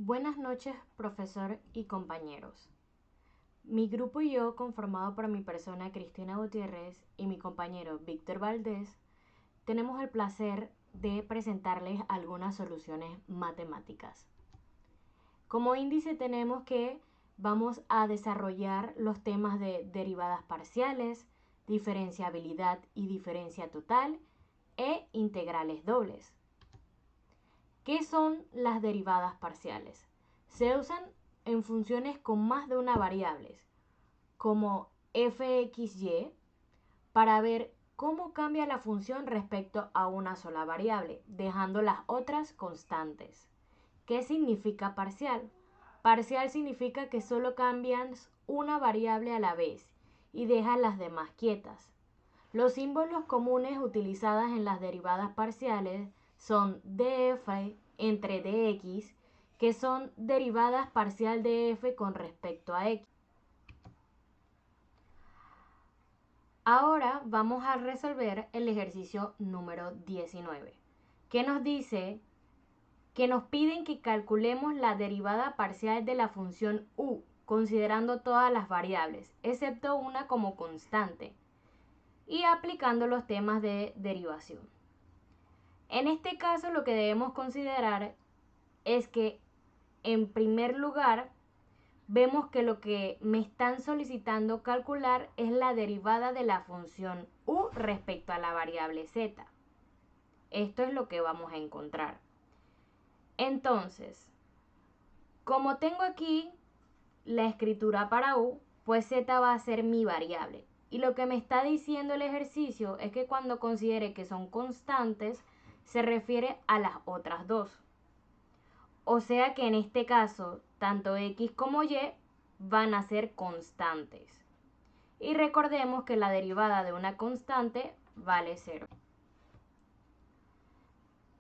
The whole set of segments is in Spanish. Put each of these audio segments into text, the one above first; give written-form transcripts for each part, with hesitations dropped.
Buenas noches, profesor y compañeros. Mi grupo y yo, conformado por mi persona Cristina Gutiérrez y mi compañero Víctor Valdés, tenemos el placer de presentarles algunas soluciones matemáticas. Como índice tenemos que vamos a desarrollar los temas de derivadas parciales, diferenciabilidad y diferencia total e integrales dobles. ¿Qué son las derivadas parciales? Se usan en funciones con más de una variable, como fxy, para ver cómo cambia la función respecto a una sola variable, dejando las otras constantes. ¿Qué significa parcial? Parcial significa que solo cambias una variable a la vez y dejas las demás quietas. Los símbolos comunes utilizados en las derivadas parciales son df entre dx, que son derivadas parcial de f con respecto a x. Ahora vamos a resolver el ejercicio número 19, que nos dice que nos piden que calculemos la derivada parcial de la función u, considerando todas las variables, excepto una como constante, y aplicando los temas de derivación. En este caso lo que debemos considerar es que en primer lugar vemos que lo que me están solicitando calcular es la derivada de la función u respecto a la variable z. Esto es lo que vamos a encontrar. Entonces, como tengo aquí la escritura para u, pues z va a ser mi variable. Y lo que me está diciendo el ejercicio es que cuando considere que son constantes, se refiere a las otras dos. O sea que en este caso, tanto x como y van a ser constantes. Y recordemos que la derivada de una constante vale 0.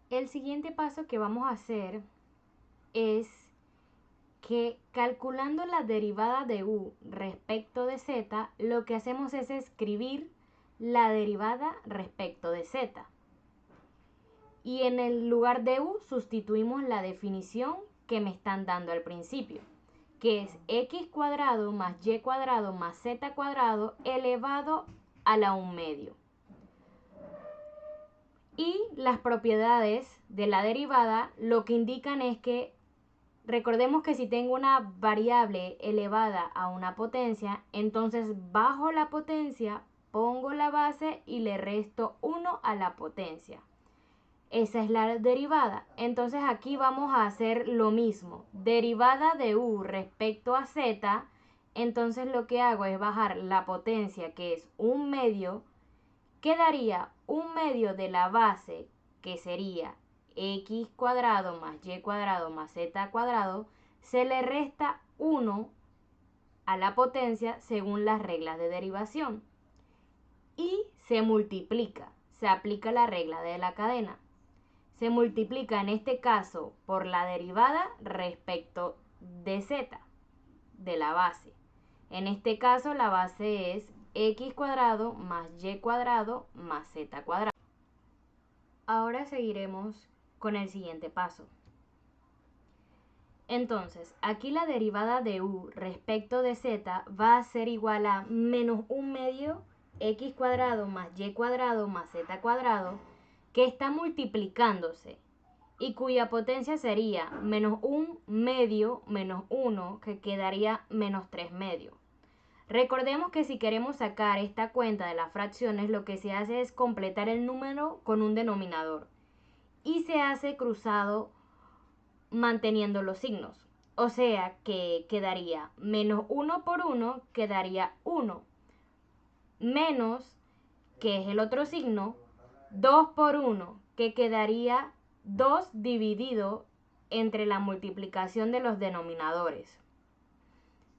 El siguiente paso que vamos a hacer es que calculando la derivada de u respecto de z, lo que hacemos es escribir la derivada respecto de z. Y en el lugar de u sustituimos la definición que me están dando al principio, que es x cuadrado más y cuadrado más z cuadrado elevado a la 1/2. Y las propiedades de la derivada lo que indican es que, recordemos que si tengo una variable elevada a una potencia, entonces bajo la potencia, pongo la base y le resto 1 a la potencia. Esa es la derivada. Entonces aquí vamos a hacer lo mismo. Derivada de u respecto a z. Entonces lo que hago es bajar la potencia, que es 1/2. Quedaría 1/2 de la base, que sería x cuadrado más y cuadrado más z cuadrado. Se le resta 1 a la potencia según las reglas de derivación. Y se multiplica. Se aplica la regla de la cadena. Se multiplica en este caso por la derivada respecto de z, de la base. En este caso la base es x cuadrado más y cuadrado más z cuadrado. Ahora seguiremos con el siguiente paso. Entonces, aquí la derivada de u respecto de z va a ser igual a menos 1/2 x cuadrado más y cuadrado más z cuadrado, que está multiplicándose y cuya potencia sería menos 1/2 menos 1, que quedaría menos 3/2. Recordemos que si queremos sacar esta cuenta de las fracciones, lo que se hace es completar el número con un denominador y se hace cruzado manteniendo los signos. O sea que quedaría menos 1 por 1, quedaría 1, menos, que es el otro signo, 2 por 1, que quedaría 2 dividido entre la multiplicación de los denominadores.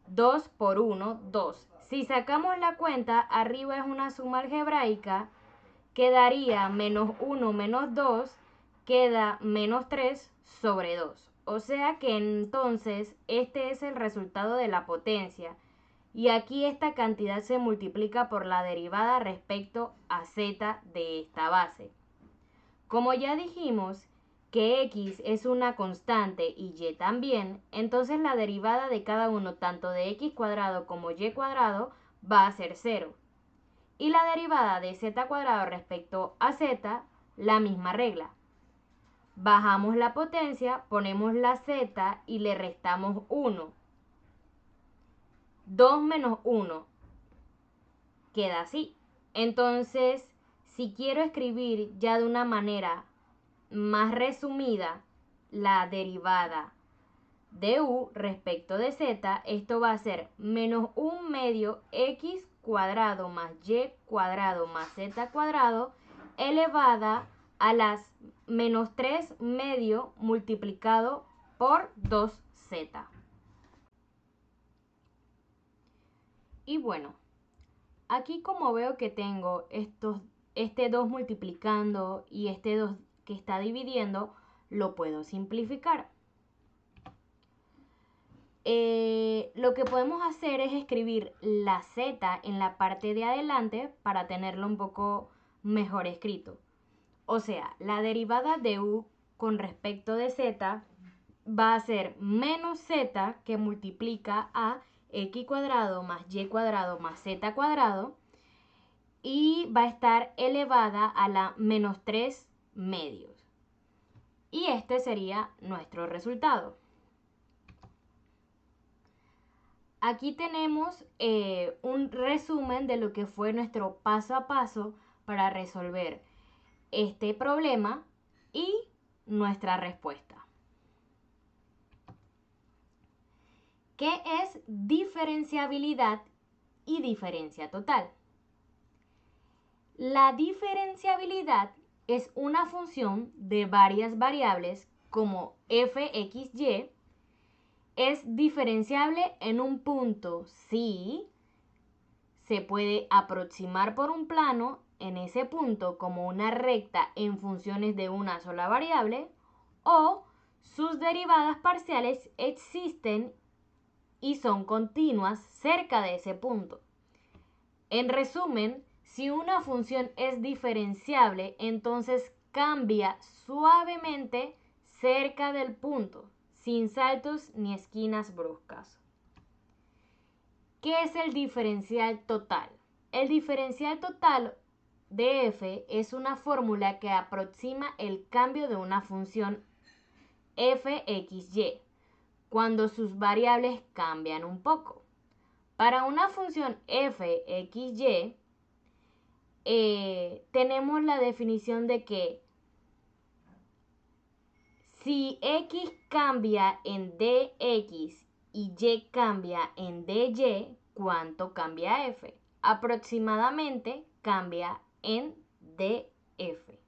2 por 1, 2. Si sacamos la cuenta, arriba es una suma algebraica, quedaría menos 1 menos 2, queda menos 3 sobre 2. O sea que entonces este es el resultado de la potencia. Y aquí esta cantidad se multiplica por la derivada respecto a z de esta base. Como ya dijimos que x es una constante y y también, entonces la derivada de cada uno, tanto de x cuadrado como y cuadrado, va a ser 0. Y la derivada de z cuadrado respecto a z, la misma regla. Bajamos la potencia, ponemos la z y le restamos 1. 2 menos 1 queda así. Entonces, si quiero escribir ya de una manera más resumida la derivada de u respecto de z, esto va a ser menos 1 medio x cuadrado más y cuadrado más z cuadrado elevada a las menos 3 medio multiplicado por 2z. Y bueno, aquí como veo que tengo este 2 multiplicando y este 2 que está dividiendo, lo puedo simplificar. Lo que podemos hacer es escribir la z en la parte de adelante para tenerlo un poco mejor escrito. O sea, la derivada de u con respecto de z va a ser menos z que multiplica a x cuadrado más y cuadrado más z cuadrado y va a estar elevada a la menos 3 medios. Y este sería nuestro resultado. Aquí tenemos un resumen de lo que fue nuestro paso a paso para resolver este problema y nuestra respuesta. ¿Qué es diferenciabilidad y diferencia total? La diferenciabilidad es una función de varias variables como f(x,y). Es diferenciable en un punto si se puede aproximar por un plano en ese punto como una recta en funciones de una sola variable, o sus derivadas parciales existen y son continuas cerca de ese punto. En resumen, si una función es diferenciable, entonces cambia suavemente cerca del punto, sin saltos ni esquinas bruscas. ¿Qué es el diferencial total? El diferencial total de f es una fórmula que aproxima el cambio de una función f(x,y) cuando sus variables cambian un poco. Para una función f(x,y), tenemos la definición de que si x cambia en dx y y cambia en dy, ¿cuánto cambia f? Aproximadamente cambia en df.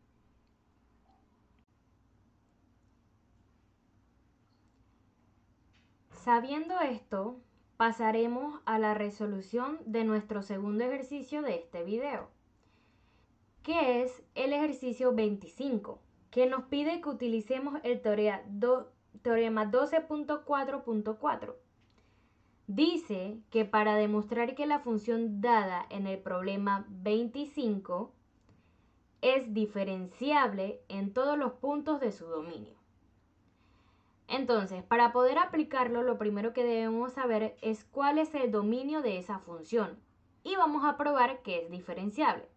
Sabiendo esto, pasaremos a la resolución de nuestro segundo ejercicio de este video, que es el ejercicio 25, que nos pide que utilicemos el teorema 12.4.4. Dice que para demostrar que la función dada en el problema 25 es diferenciable en todos los puntos de su dominio. Entonces, para poder aplicarlo, lo primero que debemos saber es cuál es el dominio de esa función y vamos a probar que es diferenciable.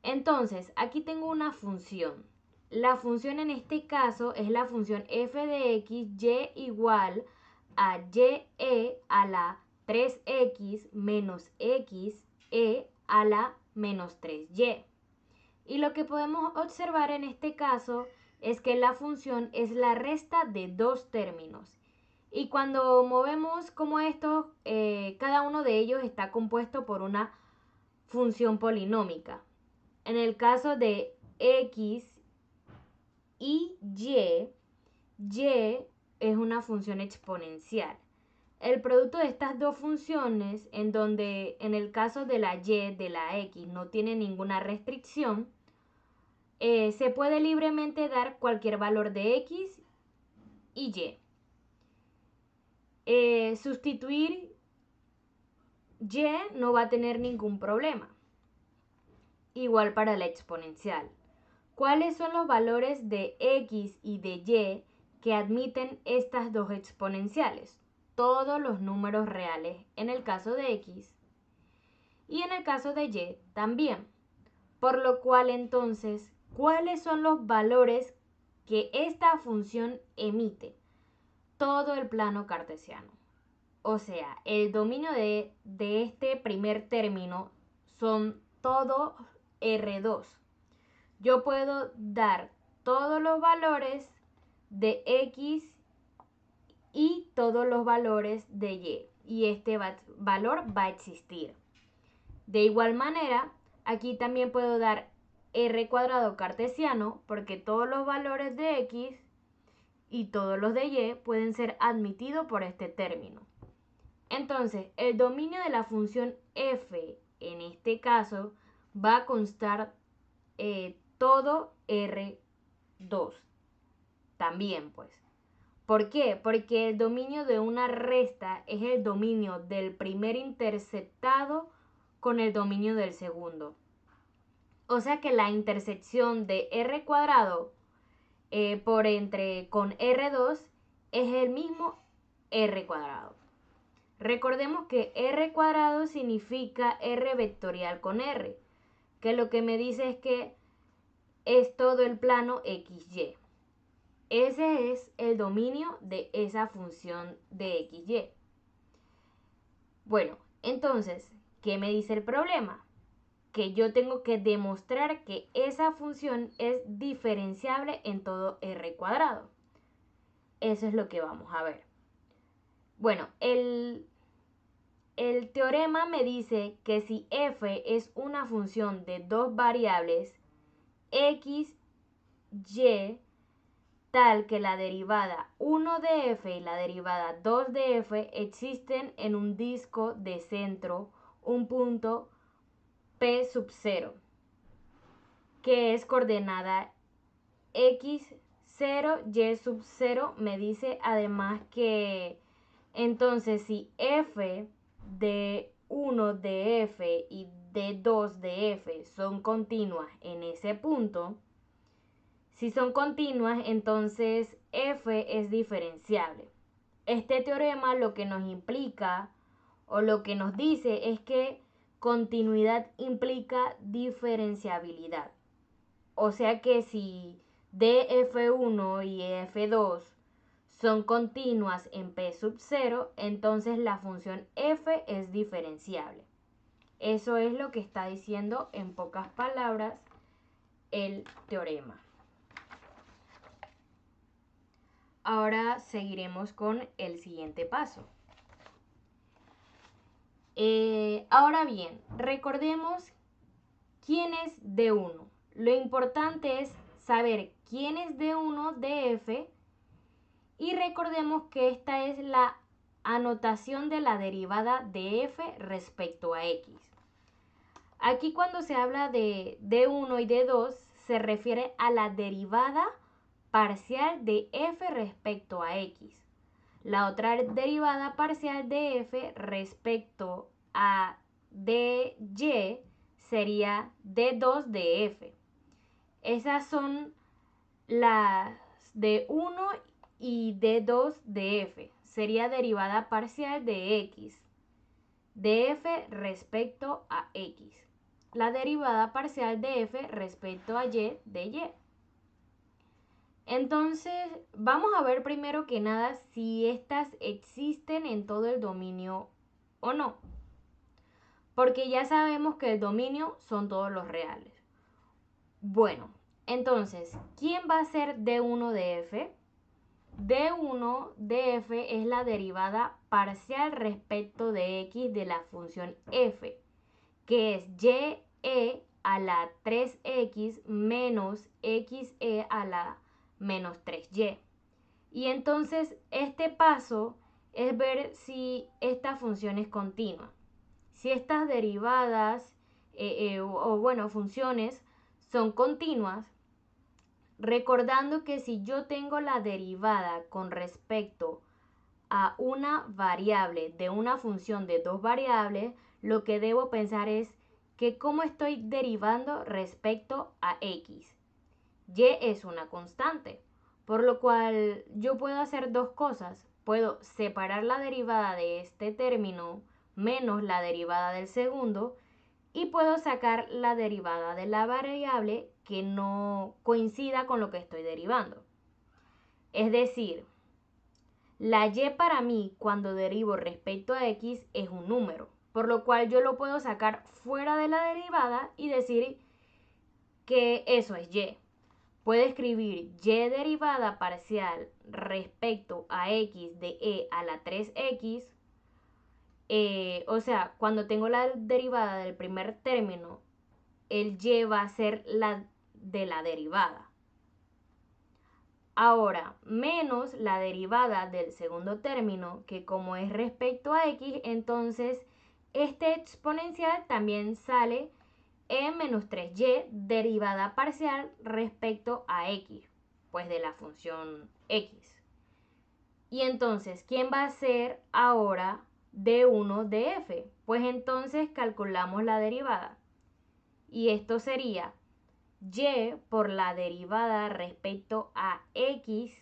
Entonces, aquí tengo una función. La función en este caso es la función f de x, y igual a y a la 3x menos x a la menos 3y. Y lo que podemos observar en este caso es que la función es la resta de dos términos. Y cuando movemos como esto, cada uno de ellos está compuesto por una función polinómica. En el caso de x y, y es una función exponencial. El producto de estas dos funciones, en donde en el caso de la y de la x no tiene ninguna restricción, se puede libremente dar cualquier valor de x y y. Sustituir y no va a tener ningún problema. Igual para la exponencial. ¿cuáles son los valores de x y de y que admiten estas dos exponenciales? Todos los números reales en el caso de x y en el caso de y también. Por lo cual entonces, ¿cuáles son los valores que esta función emite? Todo el plano cartesiano. O sea, el dominio de este primer término son todo R2. Yo puedo dar todos los valores de X y todos los valores de Y. Y este valor va a existir. De igual manera, aquí también puedo dar R cuadrado cartesiano porque todos los valores de X y todos los de Y pueden ser admitidos por este término. Entonces, el dominio de la función f, en este caso, va a constar todo R2. También, pues. ¿Por qué? Porque el dominio de una resta es el dominio del primer interceptado con el dominio del segundo. O sea que la intersección de R cuadrado con R2 es el mismo R cuadrado. Recordemos que R cuadrado significa R vectorial con R, que lo que me dice es que es todo el plano XY. Ese es el dominio de esa función de XY. Bueno, entonces, ¿qué me dice el problema? Que yo tengo que demostrar que esa función es diferenciable en todo R cuadrado. Eso es lo que vamos a ver. Bueno, el teorema me dice que si f es una función de dos variables, x, y, tal que la derivada 1 de f y la derivada 2 de f existen en un disco de centro, un punto P sub 0, que es coordenada x 0, y sub 0. Me dice además que entonces si f de 1 de f y de 2 de f son continuas en ese punto, si son continuas, entonces f es diferenciable. Este teorema lo que nos implica o lo que nos dice es que continuidad implica diferenciabilidad. O sea que si df1 y f2 son continuas en P sub 0, entonces la función f es diferenciable. Eso es lo que está diciendo en pocas palabras el teorema. Ahora seguiremos con el siguiente paso. Ahora bien, recordemos quién es D1. Lo importante es saber quién es D1 de f y recordemos que esta es la anotación de la derivada de f respecto a x. Aquí cuando se habla de D1 y D2 se refiere a la derivada parcial de f respecto a x. La otra derivada parcial de f respecto a dy sería d2 de f. Esas son las d1 y d2 de f. Sería derivada parcial de x, de f respecto a x. La derivada parcial de f respecto a y de y. Entonces, vamos a ver primero que nada si estas existen en todo el dominio o no. Porque ya sabemos que el dominio son todos los reales. Bueno, entonces, ¿quién va a ser d1 de f? d1 de f es la derivada parcial respecto de x de la función f, que es y a la 3x menos xe a la menos 3y. Y entonces este paso es ver si esta función es continua. Si estas derivadas funciones son continuas, recordando que si yo tengo la derivada con respecto a una variable de una función de dos variables, lo que debo pensar es que cómo estoy derivando respecto a x. y es una constante, por lo cual yo puedo hacer dos cosas. Puedo separar la derivada de este término menos la derivada del segundo y puedo sacar la derivada de la variable que no coincida con lo que estoy derivando. Es decir, la y para mí cuando derivo respecto a x es un número, por lo cual yo lo puedo sacar fuera de la derivada y decir que eso es y. Puedo escribir y derivada parcial respecto a x de e a la 3x. O sea, cuando tengo la derivada del primer término, el y va a ser la de la derivada. Ahora, menos la derivada del segundo término, que como es respecto a x, entonces este exponencial también sale e menos 3y derivada parcial respecto a x, pues de la función x. Y entonces, ¿quién va a ser ahora d1 de f? Pues entonces calculamos la derivada. Y esto sería y por la derivada respecto a x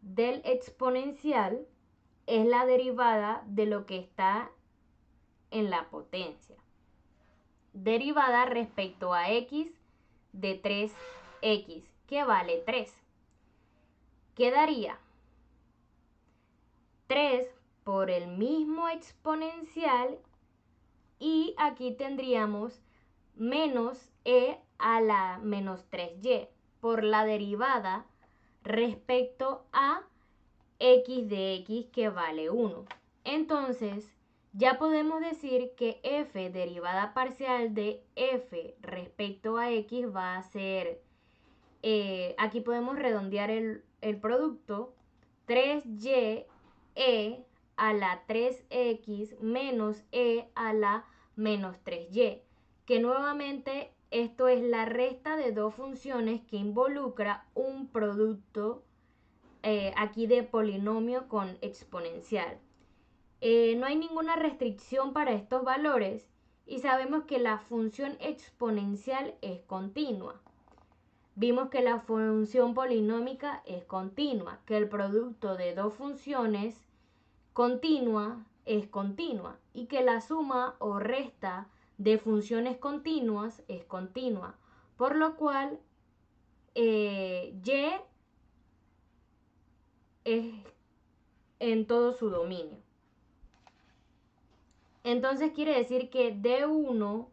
del exponencial es la derivada de lo que está en la potencia. Derivada respecto a x de 3x, que vale 3. Quedaría 3 por el mismo exponencial y aquí tendríamos menos e a la menos 3y por la derivada respecto a x de x que vale 1. Entonces, ya podemos decir que f derivada parcial de f respecto a x va a ser, aquí podemos redondear el producto, 3y e a la 3x menos e a la menos 3y, que nuevamente esto es la resta de dos funciones que involucra un producto aquí de polinomio con exponencial. No hay ninguna restricción para estos valores y sabemos que la función exponencial es continua. Vimos que la función polinómica es continua, que el producto de dos funciones continua es continua y que la suma o resta de funciones continuas es continua, por lo cual y es en todo su dominio. Entonces quiere decir que D1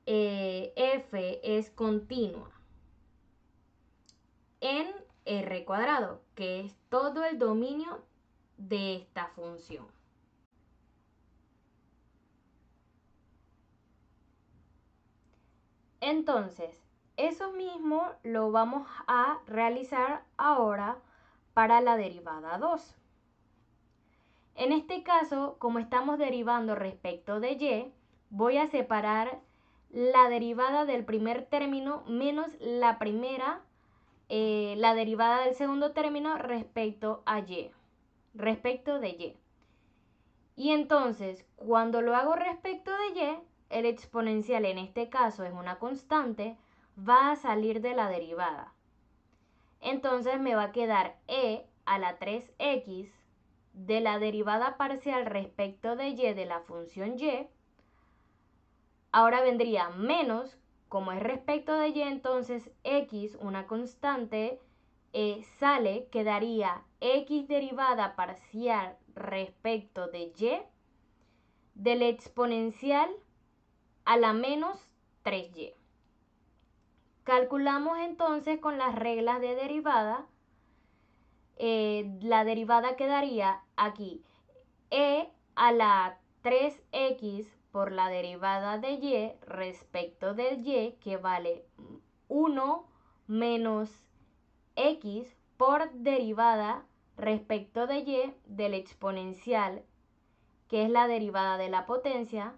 f es continua en R cuadrado, que es todo el dominio de esta función. Entonces, eso mismo lo vamos a realizar ahora para la derivada 2. En este caso, como estamos derivando respecto de y, voy a separar la derivada del primer término menos la derivada del segundo término respecto a y, respecto de y. Y entonces, cuando lo hago respecto de y, el exponencial en este caso es una constante, va a salir de la derivada. Entonces me va a quedar e a la 3x de la derivada parcial respecto de y de la función y. Ahora vendría menos, como es respecto de y, entonces x, una constante, sale, quedaría x derivada parcial respecto de y del exponencial a la menos 3y. Calculamos entonces con las reglas de derivada. La derivada quedaría aquí e a la 3x por la derivada de y respecto de y, que vale 1 menos x por derivada respecto de y del exponencial, que es la derivada de la potencia,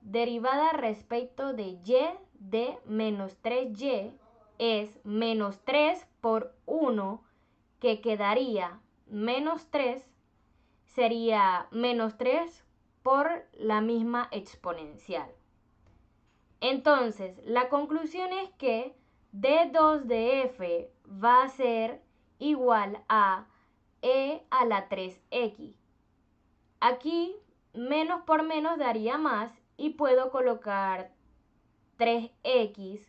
derivada respecto de y de menos 3y es menos 3 por 1, que quedaría menos 3, sería menos 3 por la misma exponencial. Entonces, la conclusión es que D2 de f va a ser igual a e a la 3x. Aquí menos por menos daría más y puedo colocar 3x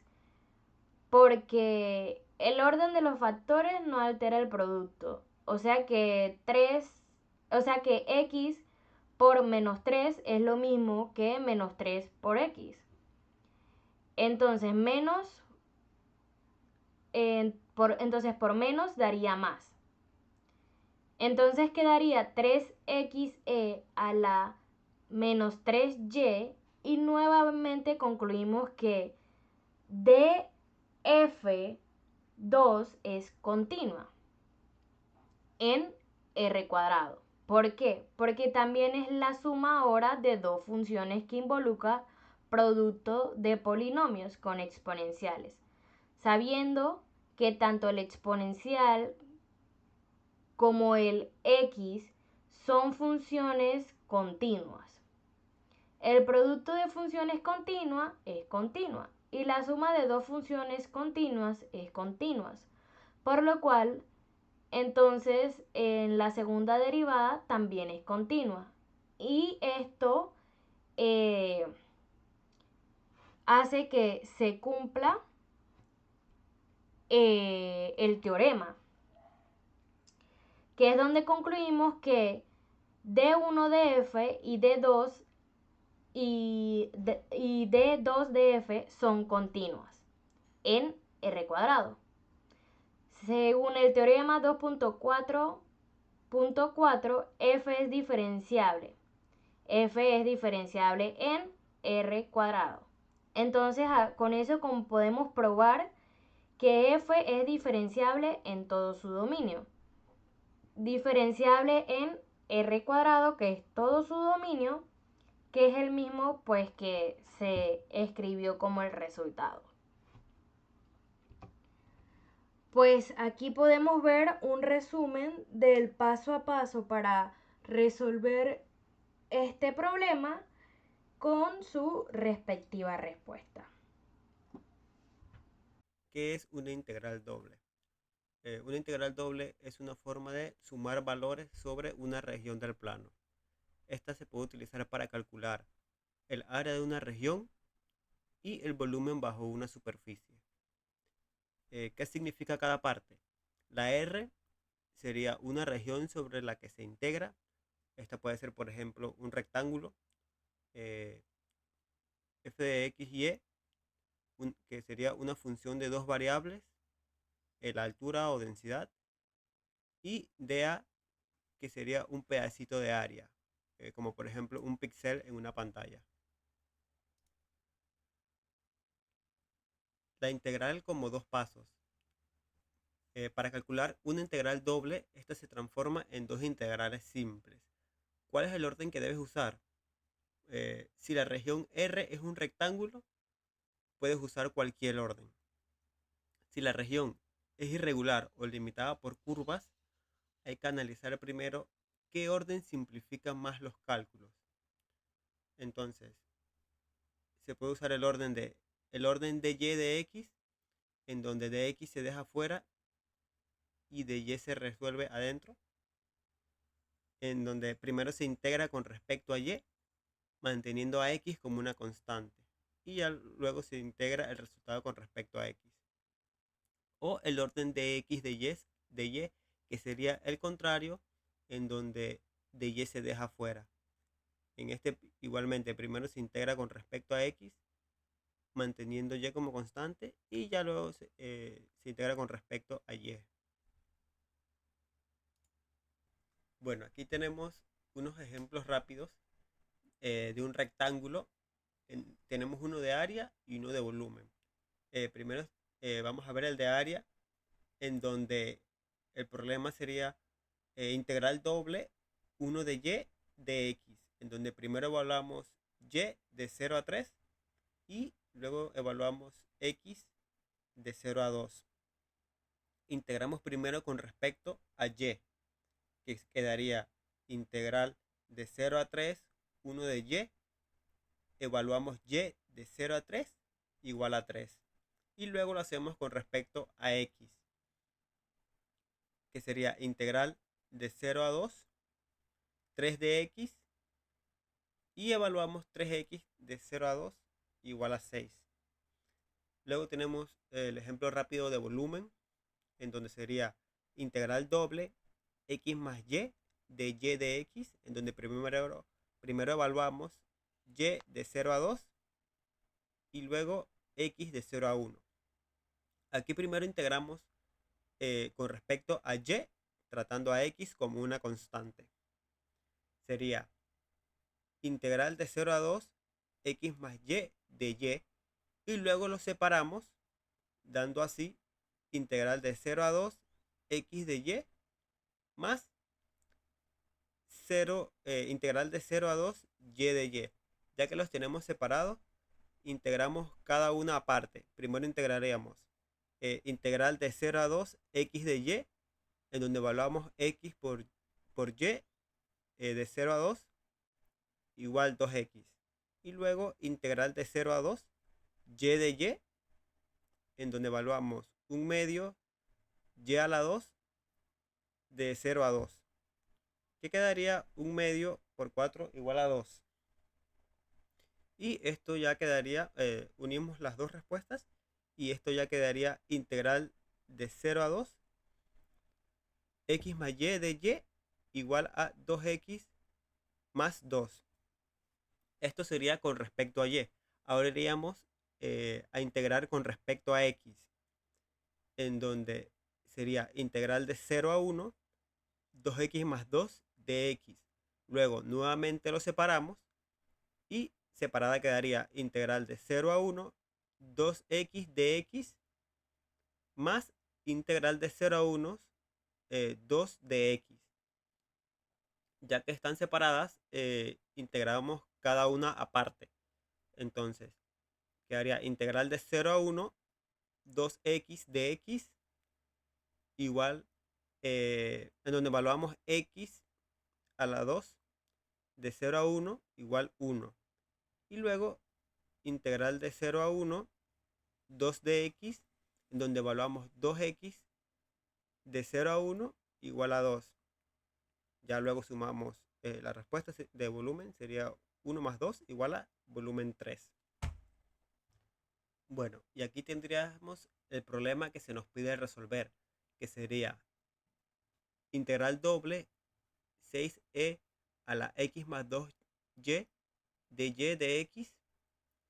porque el orden de los factores no altera el producto. O sea que x por menos 3 es lo mismo que menos 3 por x. Entonces entonces por menos daría más. Entonces quedaría 3xe a la menos 3y y nuevamente concluimos que df2 es continua en r cuadrado. ¿Por qué? Porque también es la suma ahora de dos funciones que involucra producto de polinomios con exponenciales, sabiendo que tanto el exponencial como el x son funciones continuas. El producto de funciones continua es continua y la suma de dos funciones continuas es continuas, por lo cual entonces en la segunda derivada también es continua y esto hace que se cumpla el teorema, que es donde concluimos que D1 de f y D2 y D2 de f son continuas en R cuadrado. Según el teorema 2.4.4, f es diferenciable. F es diferenciable en R cuadrado. Entonces, con eso podemos probar que f es diferenciable en todo su dominio. Diferenciable en R cuadrado, que es todo su dominio, que es el mismo pues que se escribió como el resultado. Pues aquí podemos ver un resumen del paso a paso para resolver este problema con su respectiva respuesta. ¿Qué es una integral doble? Una integral doble es una forma de sumar valores sobre una región del plano. Esta se puede utilizar para calcular el área de una región y el volumen bajo una superficie. ¿Qué significa cada parte? La R sería una región sobre la que se integra. Esta puede ser, por ejemplo, un rectángulo f de x y y, que sería una función de dos variables, la altura o densidad, y dA, que sería un pedacito de área, como por ejemplo un píxel en una pantalla. La integral como dos pasos. Para calcular una integral doble, esta se transforma en dos integrales simples. ¿Cuál es el orden que debes usar? Si la región R es un rectángulo, puedes usar cualquier orden. Si la región es irregular o limitada por curvas, hay que analizar primero qué orden simplifica más los cálculos. Entonces, se puede usar el orden de y de x, en donde de x se deja fuera y de y se resuelve adentro, en donde primero se integra con respecto a y, manteniendo a x como una constante, y ya luego se integra el resultado con respecto a x. O el orden de x de y, que sería el contrario, en donde de y se deja fuera. En este igualmente primero se integra con respecto a x, manteniendo y como constante, y ya luego se integra con respecto a y. Bueno, aquí tenemos unos ejemplos rápidos de un rectángulo. Tenemos uno de área y uno de volumen. Primero vamos a ver el de área, en donde el problema sería integral doble 1 de y de x, en donde primero evaluamos y de 0 a 3 y luego evaluamos x de 0 a 2. Integramos primero con respecto a y, que quedaría integral de 0 a 3, 1 de y, evaluamos y de 0 a 3 igual a 3. Y luego lo hacemos con respecto a x, que sería integral de 0 a 2, 3 de x, y evaluamos 3x de 0 a 2 igual a 6. Luego tenemos el ejemplo rápido de volumen, en donde sería integral doble x más y de x, en donde primero evaluamos y de 0 a 2 y luego x de 0 a 1. Aquí primero integramos con respecto a y, tratando a x como una constante. Sería integral de 0 a 2 x más y de y, y luego lo separamos dando así integral de 0 a 2 x de y más 0, integral de 0 a 2 y de y. Ya que los tenemos separados, integramos cada una aparte. Primero integraríamos integral de 0 a 2 x de y, en donde evaluamos x por y de 0 a 2 igual 2x. Y luego integral de 0 a 2 y de y, en donde evaluamos un medio y a la 2 de 0 a 2. Que quedaría un medio por 4 igual a 2. Y esto ya quedaría, unimos las dos respuestas, y esto ya quedaría integral de 0 a 2 x más y de y igual a 2x más 2. Esto sería con respecto a y. Ahora iríamos a integrar con respecto a x, en donde sería integral de 0 a 1 2x más 2 de x. Luego nuevamente lo separamos y separada quedaría integral de 0 a 1 2x de x más integral de 0 a 1 2 de x. Ya que están separadas, integramos cada una aparte. Entonces quedaría integral de 0 a 1 2x de x igual, en donde evaluamos x a la 2 de 0 a 1 igual 1. Y luego integral de 0 a 1 2 de x, en donde evaluamos 2x de 0 a 1 igual a 2. Ya luego sumamos la respuesta de volumen, sería 1 más 2 igual a volumen 3. Bueno, y aquí tendríamos el problema que se nos pide resolver, que sería integral doble 6e a la x más 2y de x,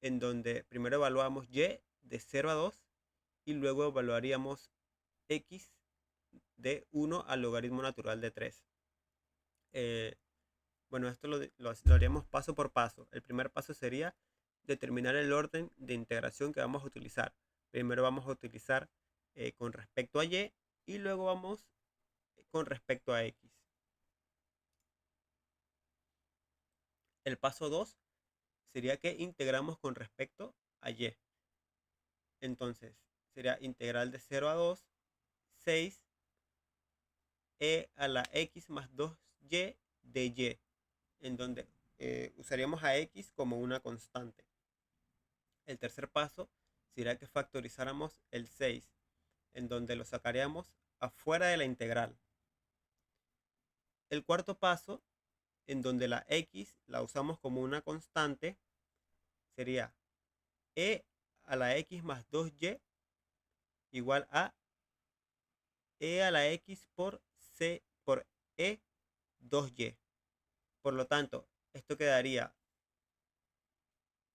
en donde primero evaluamos y de 0 a 2 y luego evaluaríamos x de 1 al logaritmo natural de 3. Bueno, esto lo haríamos paso por paso. El primer paso sería determinar el orden de integración que vamos a utilizar. Primero vamos a utilizar con respecto a y luego vamos con respecto a x. El paso 2 sería que integramos con respecto a y. Entonces sería integral de 0 a 2 6 a la x más 2y de y, en donde usaríamos a x como una constante. El tercer paso sería que factorizáramos el 6, en donde lo sacaríamos afuera de la integral. El cuarto paso, en donde la x la usamos como una constante, sería a la x más 2y igual a a la x por e 2y. Por lo tanto, esto quedaría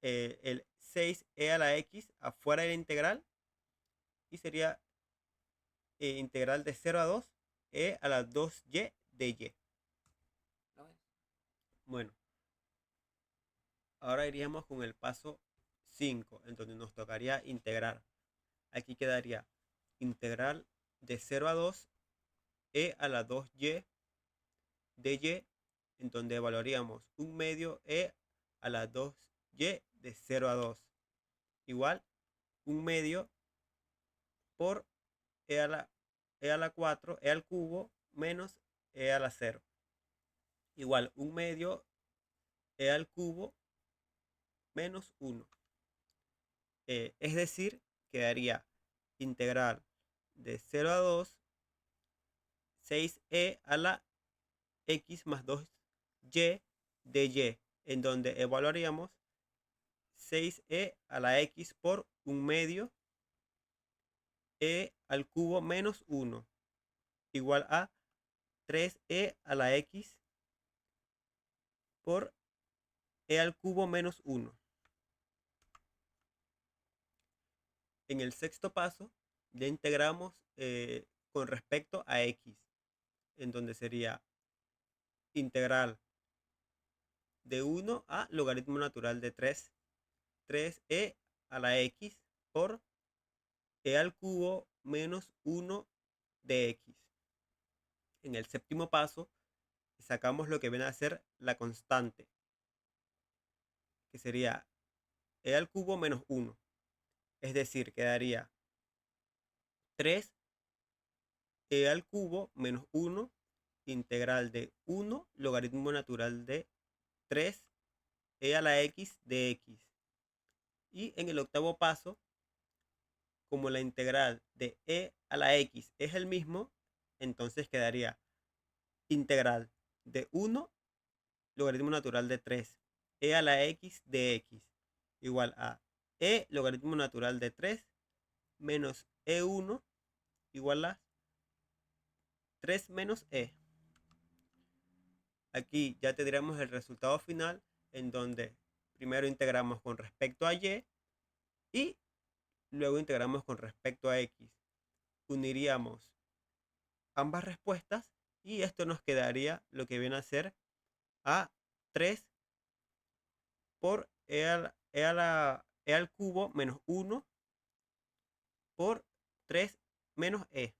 el 6e a la x afuera de la integral, y sería integral de 0 a 2 a la 2y de y. Bueno, ahora iríamos con el paso 5, en donde nos tocaría integrar. Aquí quedaría integral de 0 a 2 a la 2y de y, en donde evaluaríamos un medio a la 2y de 0 a 2 igual un medio por a la 4 al cubo menos a la 0 igual un medio al cubo menos 1. Es decir quedaría integral de 0 a 2, 6e a la x más 2y de y, en donde evaluaríamos 6e a la x por 1/2 e al cubo menos 1 igual a 3e a la x por e al cubo menos 1. En el sexto paso ya integramos con respecto a x, en donde sería integral de 1 a logaritmo natural de 3e a la x por e al cubo menos 1 de x. En el séptimo paso sacamos lo que viene a ser la constante, que sería e al cubo menos 1. Es decir, quedaría 3e al cubo menos 1 integral de 1 logaritmo natural de 3e a la x de x. Y en el octavo paso, como la integral de e a la x es el mismo, entonces quedaría integral de 1 logaritmo natural de 3e a la x de x igual a e logaritmo natural de 3 menos e1 igual a 3 menos e. Aquí ya tendremos el resultado final, en donde primero integramos con respecto a y y luego integramos con respecto a x. Uniríamos ambas respuestas y esto nos quedaría lo que viene a ser a 3 por e al cubo menos 1 por 3 menos e.